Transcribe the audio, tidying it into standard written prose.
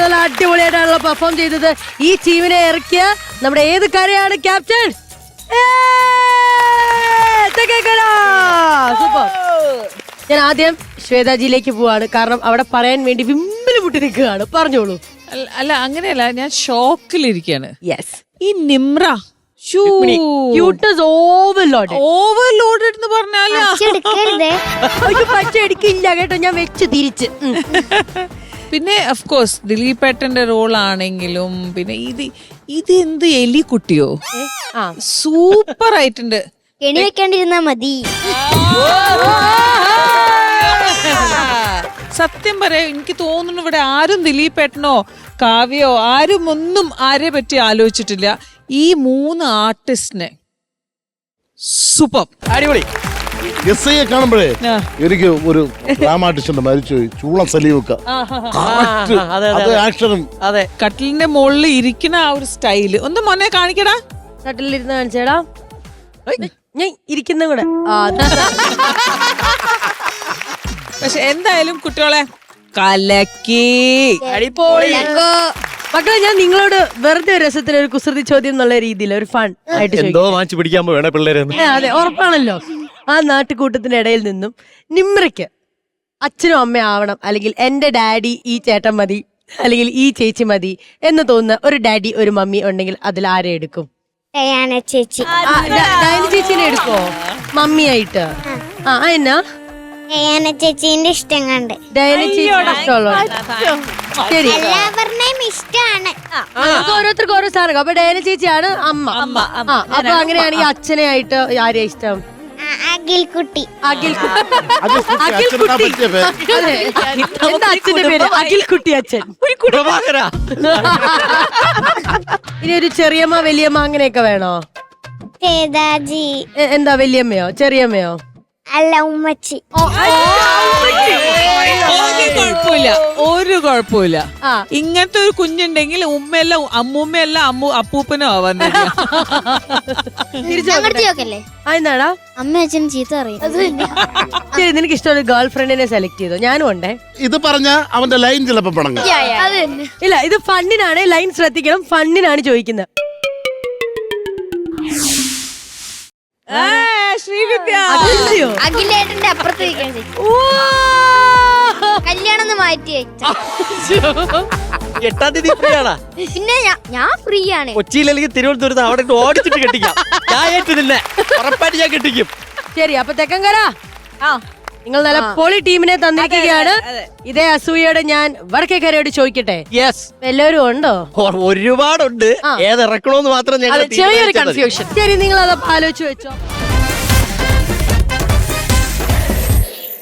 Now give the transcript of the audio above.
എല്ലാവരും നല്ല അടിപൊളിയായിട്ടാണല്ലോ പെർഫോം ചെയ്തത്. ഈ ടീമിനെ ഇറക്കിയ നമ്മുടെ ഏത് കരയാണ് ക്യാപ്റ്റൻ? സൂപ്പർ. ഞാൻ ആദ്യം ശ്വേതാജിയിലേക്ക് പോവാണ്, കാരണം അവിടെ പറയാൻ വേണ്ടി വിമ്പിൽ മുട്ടി നിൽക്കുകയാണ്. പറഞ്ഞോളൂ. അല്ല അങ്ങനെയല്ല, ഞാൻ ഷോക്കിലിരിക്കാണ്. യെസ്, ഈ നിമ്ര ഓവർലോഡഡ് എന്ന് പറഞ്ഞാല് പച്ചടിക്കില്ല കേട്ടോ, ഞാൻ വെച്ച് തിരിച്ച്. പിന്നെ ഓഫ് കോഴ്സ് ദിലീപേട്ടന്റെ റോൾ ആണെങ്കിലും പിന്നെ ഇത് എന്ത് എലിക്കുട്ടിയോ, സൂപ്പർ ആയിട്ടുണ്ട്. കെണി വെക്കാണ്ടിരുന്നാ മതി. സത്യം പറയാം, എനിക്ക് തോന്നുന്നു ഇവിടെ ആരും ദിലീപേട്ടനോ കാവ്യോ ആരും ഒന്നും ആരെ പറ്റി ആലോചിച്ചിട്ടില്ല. ഈ 3 ആർട്ടിസ്റ്റിനെ സൂപ്പർ അടിപൊളി. ഗസ്സയെ കാണുമ്പോഴേ എനിക്ക് ഒരു ഡ്രാമ ആർട്ടിസ്റ്റ് മരിച്ചുപോയി, ചൂളം സലീവൊക്കെ ആക്ഷനും. അതെ, കട്ടിലിന്റെ മുകളിൽ ഇരിക്കുന്ന ആ ഒരു സ്റ്റൈല് ഒന്ന് മോനെ കാണിക്കടാ. കട്ടിലിരുന്ന് കാണിച്ചേടാ, ഞാൻ ഇരിക്കുന്ന കൂടെ. പക്ഷെ എന്തായാലും കുട്ടികളെ കലക്കി. മക്കളെ, ഞാൻ നിങ്ങളോട് വെറുതെ രസത്തിന് ഒരു കുസൃതി ചോദ്യം എന്നുള്ള രീതിയിൽ ഒരു ഫൺ ആയിട്ട് പിടിക്കാൻ പോണേ പിള്ളേരെ. അതെ, ഉറപ്പാണല്ലോ. ആ നാട്ടുകൂട്ടത്തിന്റെ ഇടയിൽ നിന്നും നിമ്രയ്ക്ക് അച്ഛനും അമ്മയും ആവണം, അല്ലെങ്കിൽ എന്റെ ഡാഡി ഈ ചേട്ടൻ മതി, അല്ലെങ്കിൽ ഈ ചേച്ചി മതി എന്ന് തോന്നുന്ന ഒരു ഡാഡി ഒരു മമ്മി ഉണ്ടെങ്കിൽ അതിൽ ആരെ എടുക്കും? ഡയാന ചേച്ചി. ഡയാന ചേച്ചിനെ എടുക്കോ മമ്മിയായിട്ട്? എന്നാ ഡയാന ചേച്ചീന്റെ ഇഷ്ടം കണ്ട്. ഡയാന ചേച്ചി ഇഷ്ടമുള്ള ശരി, എല്ലാവരുടെയും ഇഷ്ടമാണ്. നമുക്ക് ഓരോരുത്തർക്ക് ഓരോ സ്ഥാനം. അപ്പൊ ഡയാന ചേച്ചിയാണ് അമ്മ. അപ്പൊ അങ്ങനെയാണെങ്കിൽ അച്ഛനെ ആയിട്ട് ആരെയാ ഇഷ്ടം? അഖിൽകുട്ടി. എന്താ അച്ഛന്റെ പേര്? അഖിൽകുട്ടി അച്ഛൻ. ഇനി ഒരു ചെറിയമ്മ വലിയമ്മ അങ്ങനെയൊക്കെ വേണോ? ചേതാജി. എന്താ വലിയമ്മയോ ചെറിയമ്മയോ? അല്ല, ഉമ്മച്ചി. ഒരു കുഴപ്പമില്ല. ഇങ്ങനത്തെ ഒരു കുഞ്ഞുണ്ടെങ്കിൽ ഉമ്മയല്ല അമ്മൂമ്മയല്ല അപ്പൂപ്പനോ ആവാൻ. എന്നാടാ അമ്മ അച്ഛൻ ചീത്ത അറിയാം. ശരി, നിനക്ക് ഇഷ്ടമുള്ള ഗേൾ ഫ്രണ്ടിനെ സെലക്ട് ചെയ്തോ? ഞാനും ഉണ്ടേ. ഇത് പറഞ്ഞ അവന്റെ ലൈൻ ചിലപ്പോ പണങ്ങും. ഇല്ല, ഇത് ഫണ്ണിനാണ്. ലൈൻ ശ്രദ്ധിക്കണം, ഫണ്ണിനാണ് ചോദിക്കുന്നത്. അഖിലേട്ടന്റെ അപ്പുറത്ത് കല്യാണം മാറ്റി വെച്ച. 8-ാം തീയതി ഫ്രീ ആണോ? പിന്നെ ഞാൻ ഫ്രീ ആണ്. കൊച്ചിയിലെങ്കിൽ തിരുവനന്തപുരത്ത് അവിടെ ഓടിച്ചിട്ട് കെട്ടിക്കാം. ഉറപ്പായിട്ട് ഞാൻ കെട്ടിക്കും. ശരി, അപ്പൊ തെക്കൻകര നിങ്ങൾ നല്ല പൊളി ടീമിനെ തന്നിരിക്കുകയാണ്. ഇതേ അസൂയയോടെ ഞാൻ വടക്കേക്കരയോട് ചോദിക്കട്ടെ. യെസ്, എല്ലാവരും ഉണ്ടോ? ഒരുപാടുണ്ട്. ഏതിറക്കണോന്ന് മാത്രം ഞങ്ങൾ ചെറിയൊരു കൺഫ്യൂഷൻ. ശരി, നിങ്ങൾ അത് ആലോചിച്ച് വെച്ചോ.